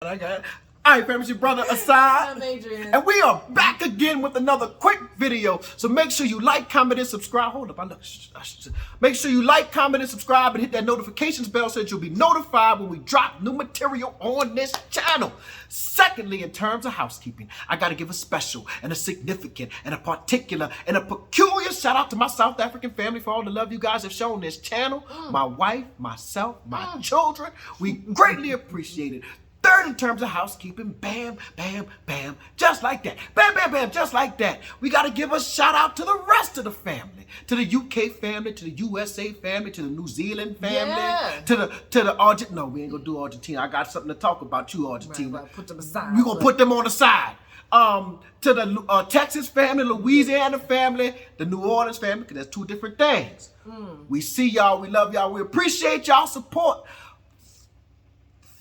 I got it. All right, family, it's your brother Asad. I'm Adrian. And we are back again with another quick video. So make sure you like, comment, and subscribe. Hold up, make sure you like, comment, and subscribe, and hit that notifications bell so that you'll be notified when we drop new material on this channel. Secondly, in terms of housekeeping, I got to give a special and a significant and a particular and a peculiar shout out to my South African family for all the love you guys have shown this channel. My wife, myself, my children. We greatly appreciate it. Third, in terms of housekeeping, bam, bam, bam, just like that. Bam, bam, bam, just like that. We got to give a shout out to the rest of the family. To the UK family, to the USA family, to the New Zealand family, to the Argentina. No, we ain't going to do Argentina. I got something to talk about you, Argentina. Right, put them aside. We're going to put them on the side. To the Texas family, Louisiana family, the New Orleans family, because that's two different things. We see y'all. We love y'all. We appreciate y'all support.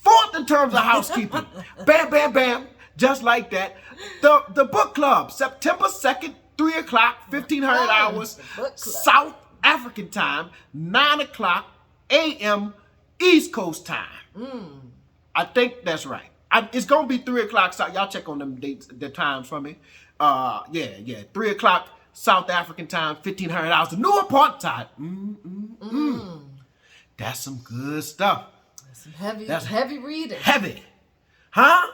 Fourth, in terms of housekeeping, bam, bam, bam, just like that. The book club, September 2nd, 3 o'clock, 1500 hours, South African time, 9 o'clock a.m. East Coast time. I think that's right. It's going to be 3 o'clock. Y'all check on them dates, the times for me. Yeah, 3 o'clock South African time, 1500 hours, the New Apartheid. That's some good stuff. That's heavy reading. Heavy. Huh?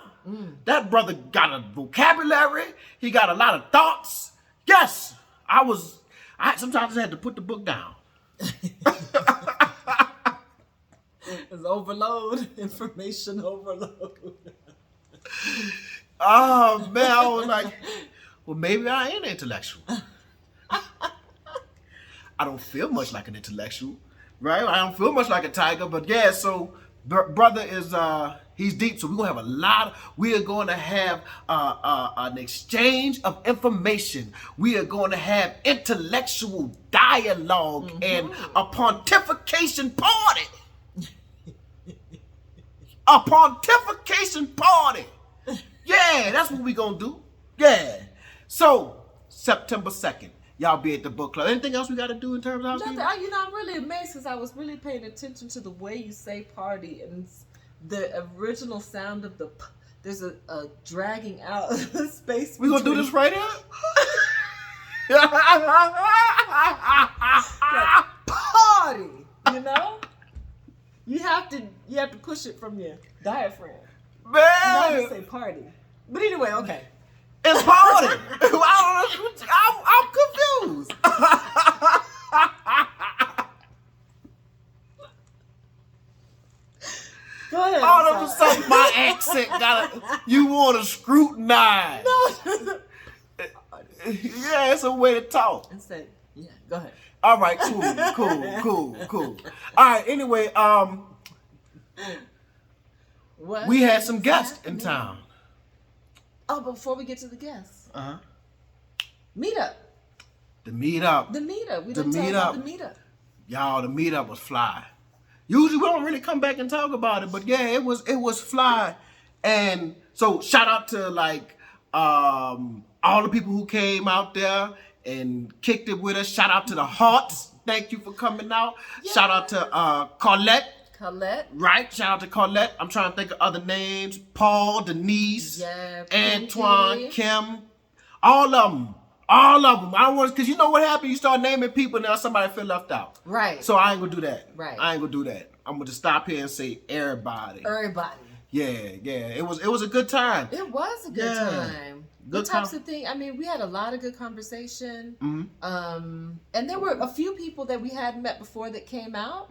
That brother got a vocabulary. He got a lot of thoughts. Yes. I sometimes had to put the book down. It's overload. Information overload. Oh, man. I was like, well, maybe I ain't intellectual. I don't feel much like an intellectual, right? I don't feel much like a tiger, but yeah, so brother is he's deep, so we are going to have an exchange of information. We are going to have intellectual dialogue and a pontification party. A pontification party. Yeah, that's what we gonna do. Yeah. So September 2nd. Y'all be at the book club. Anything else we got to do in terms of housekeeping? Nothing. I'm really amazed because I was really paying attention to the way you say party and the original sound of there's a dragging out space. We gonna do this right here? Like, party, you know? You have to push it from your diaphragm. Man, Not to say party. But anyway, okay. It's party. I'm confused. Go ahead. All of a sudden, my accent you want to scrutinize. No. Yeah, it's a way to talk. Instead, go ahead. All right, cool. All right, anyway, What we had some guests in town. Oh, before we get to the guests. Meetup. The meetup. We didn't talk about the meetup. Y'all, the meetup was fly. Usually we don't really come back and talk about it, but yeah, it was fly. And so shout out to like all the people who came out there and kicked it with us. Shout out to the Hearts. Thank you for coming out. Yeah. Shout out to Colette. Right, shout out to Colette. I'm trying to think of other names. Paul, Denise, Antoine, Kim, all of them. I don't want, because you know what happened? You start naming people, now somebody feel left out. Right. So I ain't gonna do that. Right. I ain't gonna do that. I'm gonna just stop here and say everybody. Yeah. It was a good time. It was a good time. Good types of things. I mean, we had a lot of good conversation. And there were a few people that we hadn't met before that came out.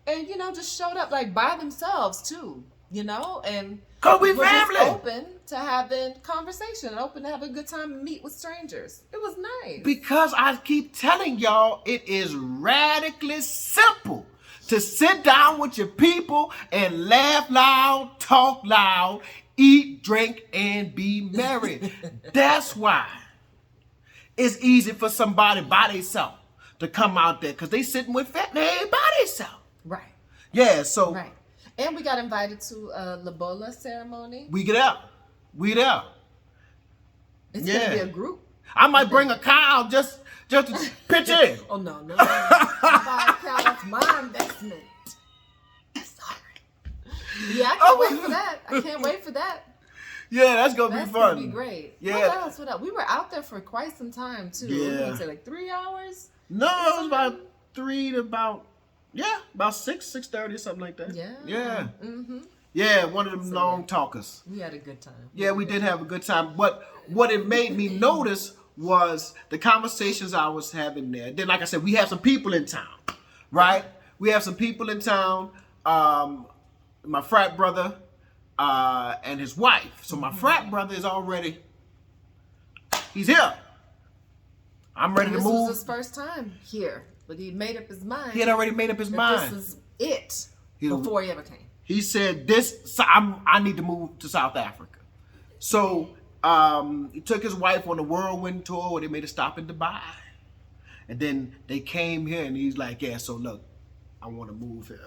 And, just showed up like by themselves too, and cause we family. Just open to having conversation and open to having a good time and meet with strangers. It was nice. Because I keep telling y'all, it is radically simple to sit down with your people and laugh loud, talk loud, eat, drink, and be merry. That's why it's easy for somebody by themselves to come out there, because they sitting with family by themselves. Right. Yeah, so. Right. And we got invited to a Lobola ceremony. We get out. We there. It's going to be a group. I might bring a cow just to pitch in. Oh, no. Buy a cow, that's my investment. Sorry. Yeah, I can't wait for that. I can't wait for that. Yeah, that's gonna That's be fun. gonna be great. Yeah. What else? We were out there for quite some time too. Yeah. We gonna say like 3 hours. No, it was about 3 to about 6:30, something like that. Yeah. Yeah. Mm-hmm. Yeah, one of them long talkers. We had a good time. Yeah, we did have a good time. But what it made me notice was the conversations I was having there. Then, like I said, we have some people in town, right? We have some people in town. My frat brother and his wife. So my frat brother is already, he's here. I'm ready to move. This was his first time here, but he made up his mind. He had already made up his mind. This is it before he ever came. He said, I need to move to South Africa. So he took his wife on a whirlwind tour where they made a stop in Dubai. And then they came here and he's like, yeah, so look, I want to move here.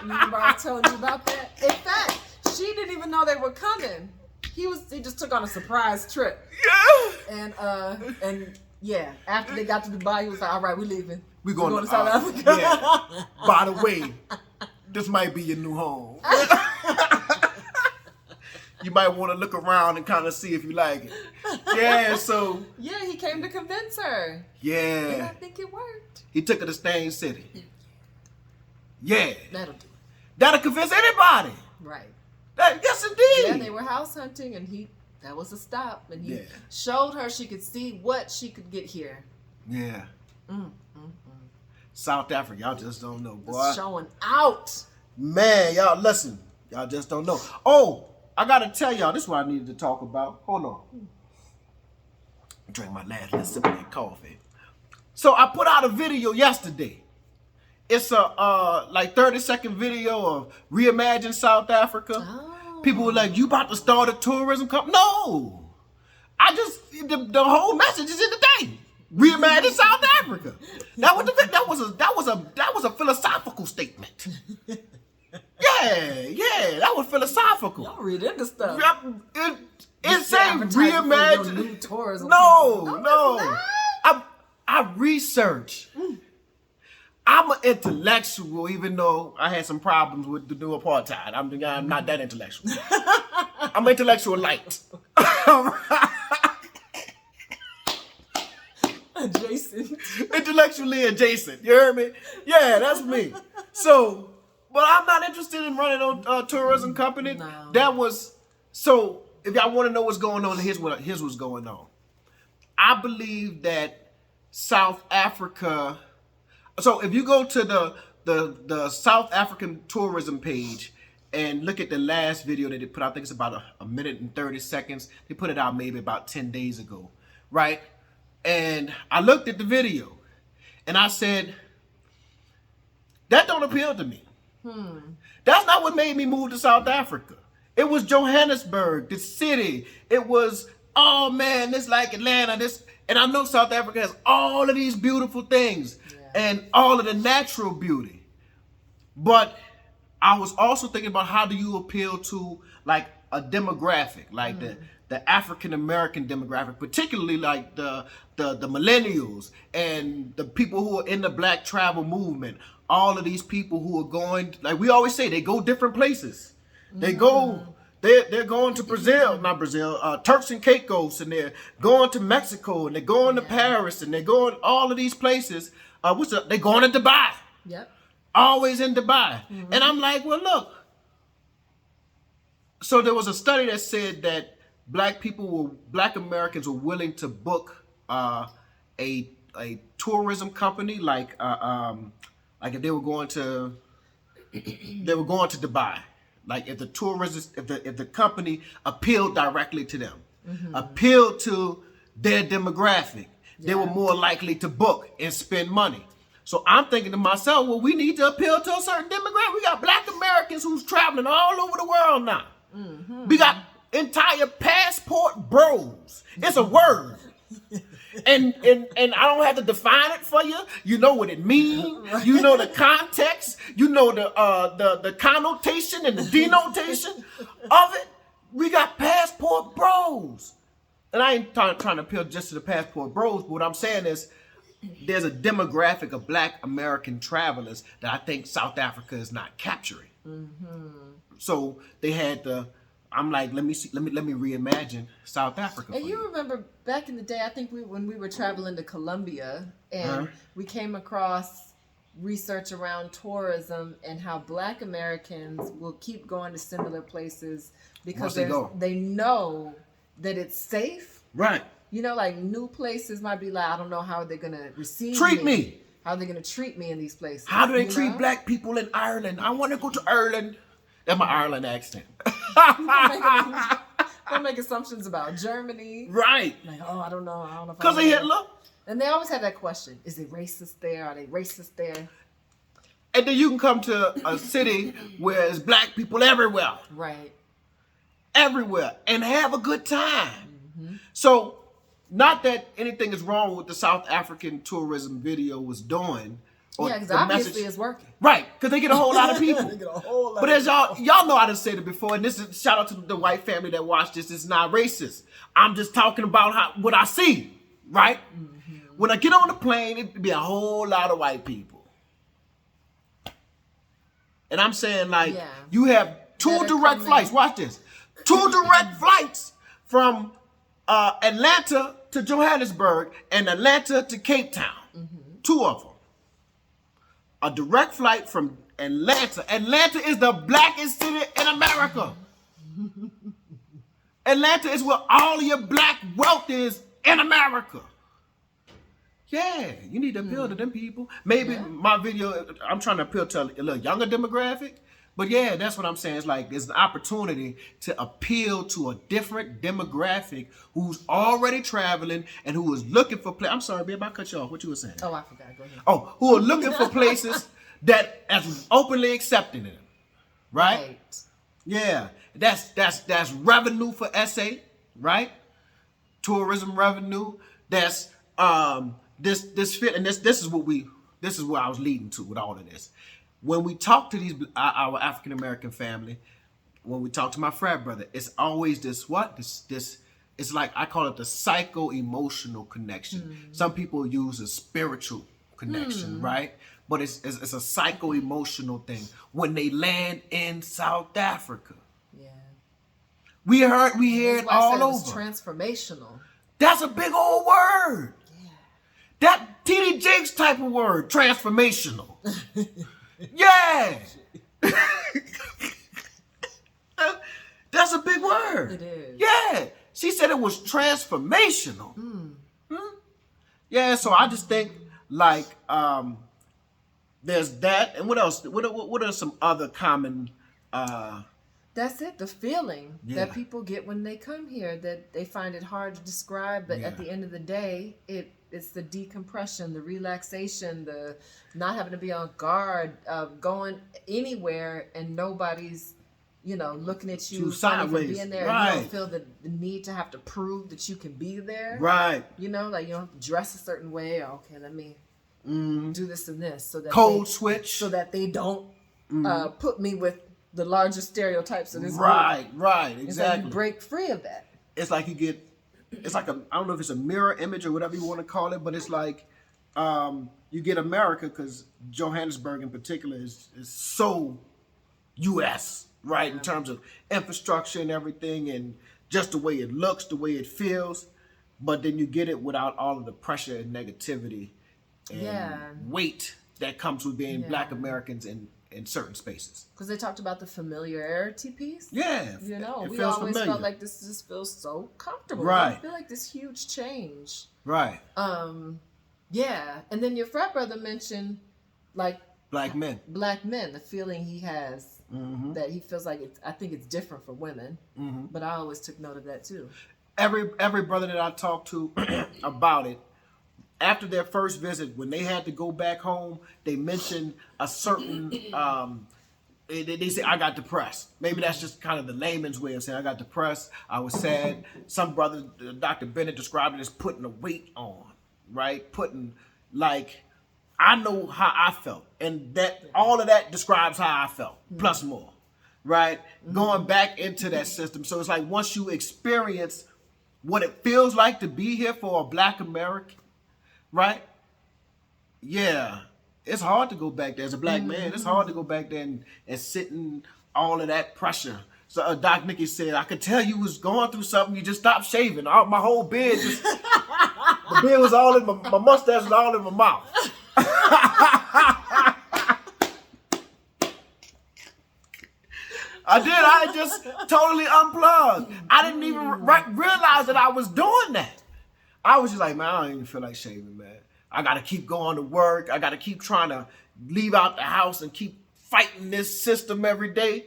Remember I was telling you about that? In fact, she didn't even know they were coming. He just took on a surprise trip. Yeah. And yeah, after they got to Dubai, he was like, all right, we're leaving. We're going to South Africa. Yeah. By the way, this might be your new home. You might want to look around and kind of see if you like it. Yeah, so. Yeah, he came to convince her. Yeah. And I think it worked. He took her to Stain City. Yeah. That'll do it. That'll convince anybody. Right. Yes, indeed. Yeah, they were house hunting and that was a stop. And he showed her she could see what she could get here. Yeah. South Africa, y'all just don't know, boy. It's showing out. Man, y'all listen. Y'all just don't know. Oh, I gotta tell y'all, this is what I needed to talk about. Hold on. Drink my last little sip of that coffee. So I put out a video yesterday. It's a like 30-second video of Reimagine South Africa. Oh. People were like, you about to start a tourism company? No. The whole message is in the thing. Reimagine South Africa. That was a philosophical statement. Yeah, that was philosophical. Y'all read into stuff. It said reimagine. New tourism. No. I research. I'm an intellectual, even though I had some problems with the new apartheid. I'm not that intellectual. I'm intellectual light. Adjacent. Intellectually adjacent. You heard me? Yeah, that's me. So, but I'm not interested in running a tourism company. No. So if y'all want to know what's going on, here's what's going on. I believe that South Africa. So if you go to the South African tourism page and look at the last video that they put out, I think it's about a minute and 30 seconds. They put it out maybe about 10 days ago, right? And I looked at the video and I said, that don't appeal to me. That's not what made me move to South Africa. It was Johannesburg, the city. It was, oh man, it's like Atlanta. And I know South Africa has all of these beautiful things and all of the natural beauty. But I was also thinking about how do you appeal to like a demographic, like the African American demographic, particularly like the millennials and the people who are in the Black travel movement. All of these people who are going, like we always say, they go different places. They go, they're going to Brazil, not Brazil, Turks and Caicos, and they're going to Mexico, and they're going to Paris, and they're going all of these places. They're going to Dubai. Yep. Always in Dubai. And I'm like, well, look. So there was a study that said that Black Americans were willing to book a tourism company, like if they were going to Dubai. Like if the company appealed directly to them, appealed to their demographic, they were more likely to book and spend money. So I'm thinking to myself, well, we need to appeal to a certain demographic. We got Black Americans who's traveling all over the world now. We got entire passport bros. It's a word. And I don't have to define it for you. You know what it means. Right. You know the context. You know the connotation and the denotation of it. We got passport bros. And I ain't trying to appeal just to the passport bros, but what I'm saying is there's a demographic of Black American travelers that I think South Africa is not capturing. So they had the. I'm like, let me reimagine South Africa. And you remember back in the day, I think when we were traveling to Colombia, and we came across research around tourism and how Black Americans will keep going to similar places because they know that it's safe. Right. You know, like new places might be like, I don't know how they're gonna receive me. How are they gonna treat me in these places? How do they treat Black people in Ireland? I want to go to Ireland. That's my Ireland accent. Don't make assumptions about Germany. Right. Like, oh, I don't know. Because of Hitler. And they always have that question. Is it racist there? Are they racist there? And then you can come to a city where there's Black people everywhere. Right. Everywhere. And have a good time. So, not that anything is wrong with the South African tourism video was doing. Yeah, because obviously it's working. Right, because they get a whole lot of people. They get a whole lot but as y'all know, I done said it before, and this is shout out to the white family that watched this. It's not racist. I'm just talking about what I see, right? When I get on the plane, it'd be a whole lot of white people. And I'm saying, like, you have two direct flights. Watch this. 2 direct flights from Atlanta to Johannesburg and Atlanta to Cape Town. 2 of them. A direct flight from Atlanta. Atlanta is the blackest city in America. Atlanta is where all of your Black wealth is in America. Yeah, you need to appeal to them people. Maybe my video, I'm trying to appeal to a little younger demographic. But yeah, that's what I'm saying. It's like there's an opportunity to appeal to a different demographic who's already traveling and who is looking for places. I'm sorry, babe, I cut you off. What you were saying? Oh, I forgot. Go ahead. Oh, who are looking for places that as openly accepting them, right? Yeah, that's revenue for SA, right? Tourism revenue. That's this fit, and this is where I was leading to with all of this. When we talk to our African American family, when we talk to my frat brother, it's always this it's like I call it the psycho-emotional connection. Some people use a spiritual connection, right? But it's a psycho-emotional thing. When they land in South Africa. Yeah. We hear it all over. It's transformational. That's a big old word. Yeah. That T.D. Jakes type of word, transformational. Yeah. That's a big word. It is. Yeah. She said it was transformational. Yeah, so I just think like there's that. And what else? What are some other common That's it, the feeling that people get when they come here, that they find it hard to describe, but at the end of the day, it's the decompression, the relaxation, the not having to be on guard, going anywhere and nobody's, looking at you sideways. Being there. Right. You don't feel the need to have to prove that you can be there. Right. Like you don't have to dress a certain way. Okay, let me do this and this so that switch, so that they don't put me with the larger stereotypes of this right, exactly. It's like you break free of that. It's like it's like I don't know if it's a mirror image or whatever you want to call it, but it's like you get America because Johannesburg in particular is so U.S., right, in terms of infrastructure and everything and just the way it looks, the way it feels, but then you get it without all of the pressure and negativity and weight that comes with being Black Americans in certain spaces. Because they talked about the familiarity piece. Yeah. We always familiar. felt like this just feels so comfortable. Right. I feel like this huge change. Right. Yeah. And then your frat brother mentioned like Black men, the feeling he has that he feels like I think it's different for women. But I always took note of that too. Every brother that I talked to about it, after their first visit, when they had to go back home, they mentioned a certain, they say, I got depressed. Maybe that's just kind of the layman's way of saying I got depressed, I was sad. Some brothers, Dr. Bennett described it as putting a weight on, right? Putting, like, I know how I felt. And that all of that describes how I felt, plus more, right? Going back into that system. So it's like once you experience what it feels like to be here for a Black American, right? Yeah. it's hard to go back there as a black man. It's hard to go back there and sit in all of that pressure. So Doc Nicky said, I could tell you was going through something. You just stopped shaving. My whole beard just, the beard was all in my mustache was all in my mouth. I did. I just totally unplugged. I didn't even realize that I was doing that. I was just like, man, I don't even feel like shaving, man. I got to keep going to work. I got to keep trying to leave out the house and keep fighting this system every day.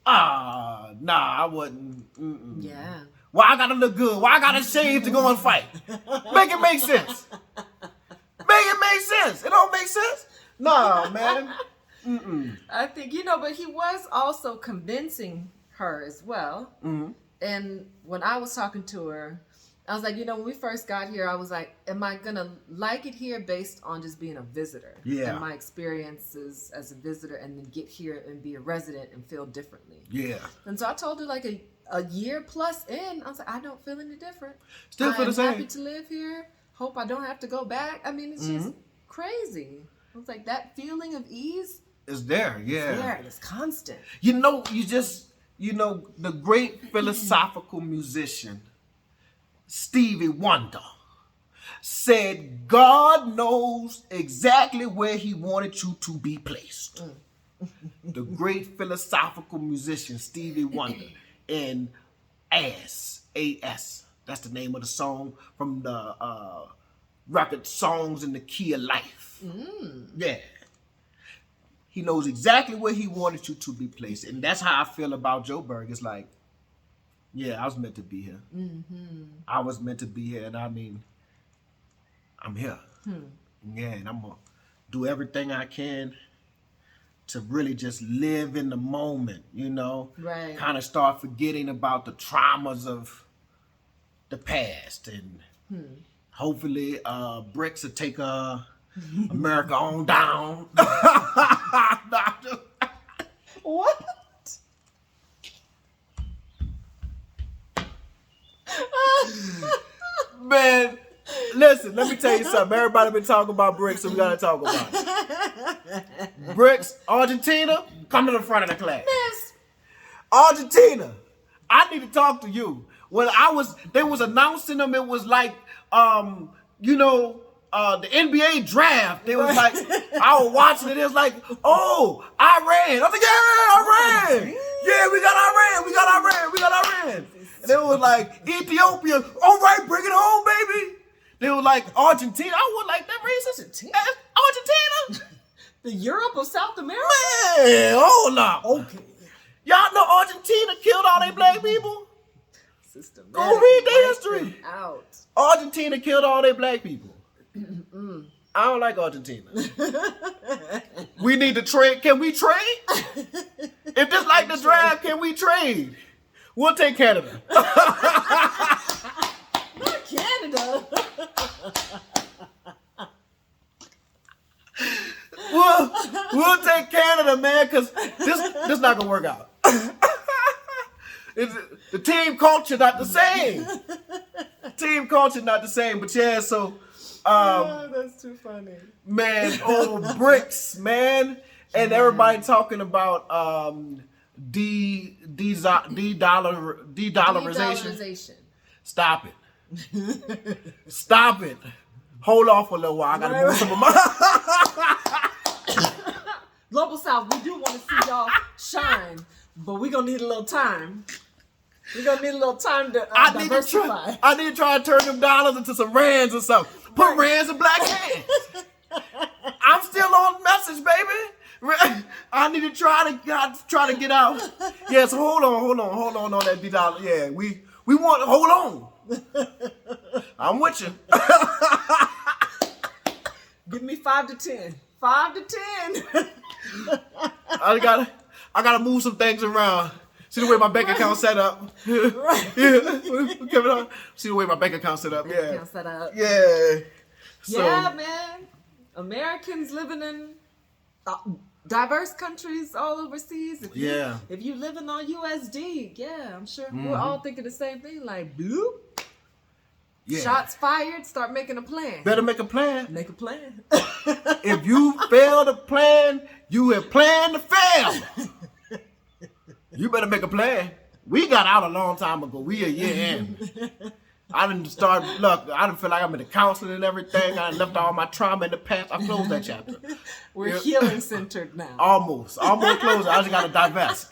Nah, I wasn't. Yeah. Why I got to look good? Why I got to shave to go and fight? Make it make sense. Make it make sense. It don't make sense. Nah, man. I think, but he was also convincing her as well. And when I was talking to her, I was like, when we first got here, I was like, am I going to like it here based on just being a visitor? Yeah. And my experiences as a visitor, and then get here and be a resident and feel differently. Yeah. And so I told her like a year plus in, I was like, I don't feel any different. Still feel the same. I'm happy to live here. Hope I don't have to go back. I mean, it's just crazy. I was like, that feeling of ease. It's there, yeah. It's there. It's constant. The great philosophical musician, Stevie Wonder, said God knows exactly where he wanted you to be placed. The great philosophical musician, Stevie Wonder, in A.S. That's the name of the song from the record Songs in the Key of Life. Yeah. He knows exactly where he wanted you to be placed. And that's how I feel about Joe Berg. It's like, yeah, I was meant to be here. I was meant to be here. And I mean, I'm here. Yeah, and I'm going to do everything I can to really just live in the moment, Right. Kind of start forgetting about the traumas of the past. And hopefully BRICS will take America on down. What? Man, listen, let me tell you something. Everybody been talking about BRICS, so we gotta talk about it. BRICS, Argentina, come to the front of the class. Yes. Argentina, I need to talk to you. When they was announcing them, it was like, the NBA draft. It was like, I was watching it. It was like, oh, Iran. I was like, yeah, Iran. Yeah, we got Iran. And it was like, Ethiopia. All right, bring it home, baby. They were like, Argentina. I was like, that racist. Argentina. The Europe of South America? Man, hold up. Okay. Y'all know Argentina killed all they black people? Go read their history. Out. Argentina killed all their black people. I don't like Argentina. We need to trade. Can we trade? If this like the draft, can we trade? We'll take Canada. Not Canada. We'll take Canada, man, because this not gonna work out. The team culture not the same. Team culture not the same, but yeah, so that's too funny. Man, BRICS, man. And everybody talking about de-dollarization. Stop it. Stop it. Hold off for a little while. I gotta move some of my Global South, we do want to see y'all shine, but we're gonna need a little time. We're gonna need a little time to diversify. I need to try to turn them dollars into some rands or something. Put rands in black hands. I'm still on message, baby. I need to try to get out. Yeah, so hold on on that $D. Yeah, we want hold on. I'm with you. Give me 5 to 10. 5 to 10. I gotta move some things around. See the way my bank account set up. Right. Yeah. See the way my bank account set up. Yeah. Yeah. So, yeah, man. Americans living in diverse countries all overseas. If you living on USD, yeah, I'm sure we're all thinking the same thing. Like, bloop. Yeah. Shots fired. Start making a plan. Better make a plan. Make a plan. If you fail to plan, you have planned to fail. You better make a plan. We got out a long time ago. We a year in. I didn't start, look, I didn't feel like I'm in the counseling and everything. I left all my trauma in the past. I closed that chapter. We're healing centered now. Almost closed. I just got to divest.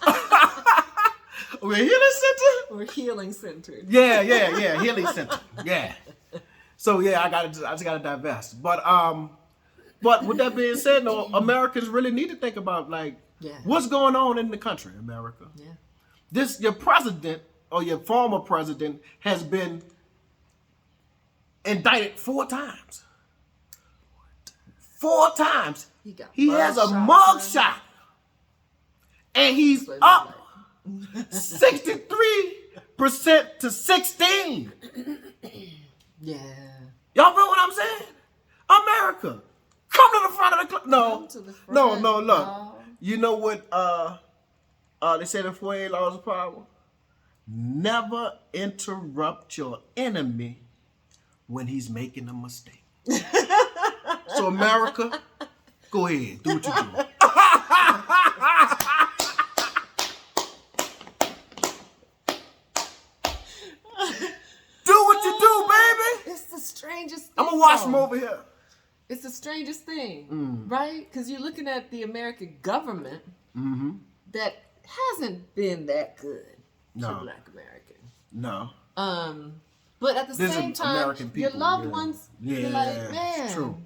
We're healing center? We're healing centered. Yeah, healing center. Yeah. So yeah, I just got to divest. But with that being said, no, Americans really need to think about what's going on in the country, America. Yeah. Your president or your former president has been indicted 4 times. 4 times. He has a mugshot. And he's up 63% to 16. Yeah. Y'all feel what I'm saying? America, come to the front of the club. No, look. No. You know what they say the 48 laws of power? Never interrupt your enemy when he's making a mistake. So America, go ahead, do what you do. Do what you do, baby. It's the strangest thing. I'm gonna watch them over here. It's the strangest thing, right? Because you're looking at the American government that hasn't been that good to Black Americans. No. But at the same time, your loved ones, you're like, man, true.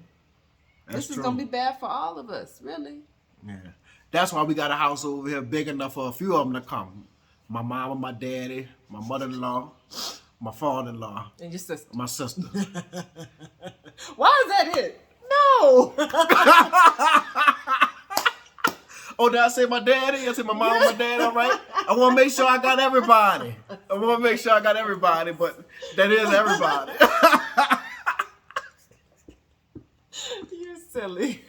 This is gonna be bad for all of us, really. Yeah. That's why we got a house over here big enough for a few of them to come. My mama, my daddy, my mother-in-law, my father-in-law, and your sister. My sister. Why is that it? No. Oh, did I say my daddy? I said my mom and my dad, all right? I want to make sure I got everybody. But that is everybody. You're silly.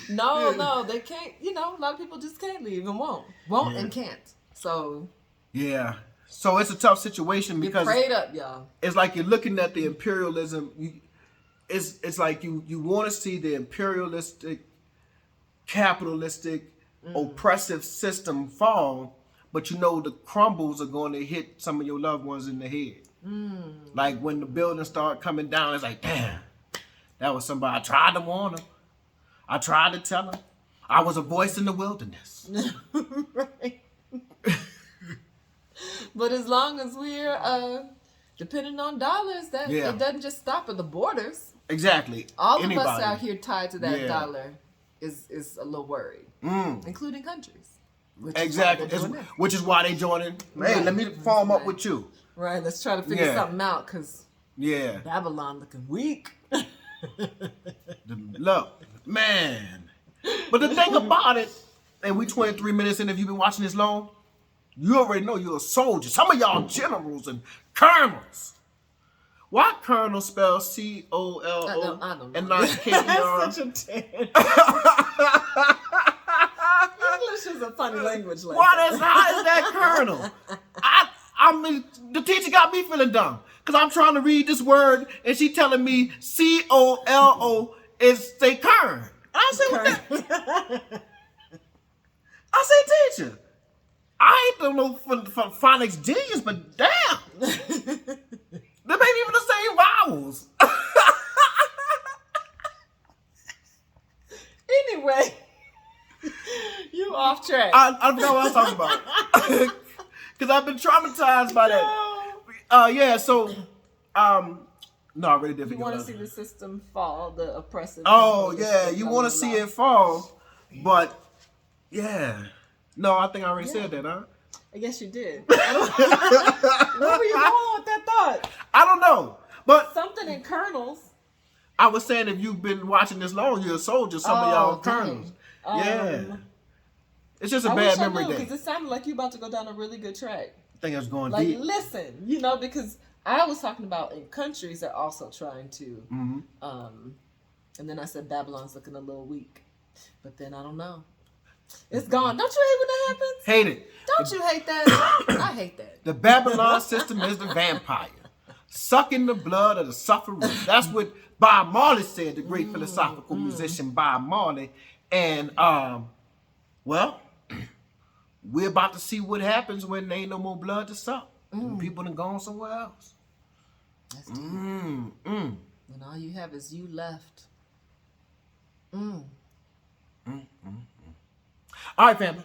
No, they can't. A lot of people just can't leave and won't and can't. So. Yeah. So it's a tough situation because you're prayed up, y'all. It's like you're looking at the imperialism. It's like you want to see the imperialistic, capitalistic, oppressive system fall, but the crumbles are going to hit some of your loved ones in the head. Like when the buildings start coming down, it's like, damn, that was somebody. I tried to warn them. I tried to tell them. I was a voice in the wilderness. Right. But as long as we're depending on dollars, it doesn't just stop at the borders. Exactly. All of us out here tied to that dollar is a little worried, including countries. Which is why they joining. Hey, let me farm up with you. Right. Let's try to figure something out because Babylon looking weak. Look, man. But the thing about it, and we 23 minutes in, if you've been watching this long, you already know you're a soldier. Some of y'all generals and colonels. Why colonel spells C-O-L-O I don't know. and not K-E-R? That's such a tan. English is a funny language. How is that colonel? I mean, the teacher got me feeling dumb because I'm trying to read this word and she telling me C-O-L-O is say kern. I said, what that? I say, teacher, I ain't no phonics genius, but damn. They ain't even the same vowels. Anyway, you off track. I forgot what I was talking about. Because I've been traumatized by that. No, I really did. You want to see the system fall, the oppressive. Oh, yeah. You want to see it fall, but yeah. No, I think I already said that, huh? I guess you did. Where were you going with that thought? I don't know. But something in colonels. I was saying if you've been watching this long, you're a soldier. Some of y'all colonels. Yeah. It's just a bad memory day. Because it sounded like you about to go down a really good track. I think I was going deep. Like, listen, because I was talking about in countries that are also trying to, and then I said Babylon's looking a little weak. But then I don't know. It's gone. Don't you hate when that happens? Hate it. Don't you hate that? I hate that. The Babylon system is the vampire. sucking the blood of the sufferers. That's what Bob Marley said, the great philosophical musician Bob Marley. And well, we're about to see what happens when there ain't no more blood to suck. And people done gone somewhere else. That's deep. When all you have is you left. All right, family.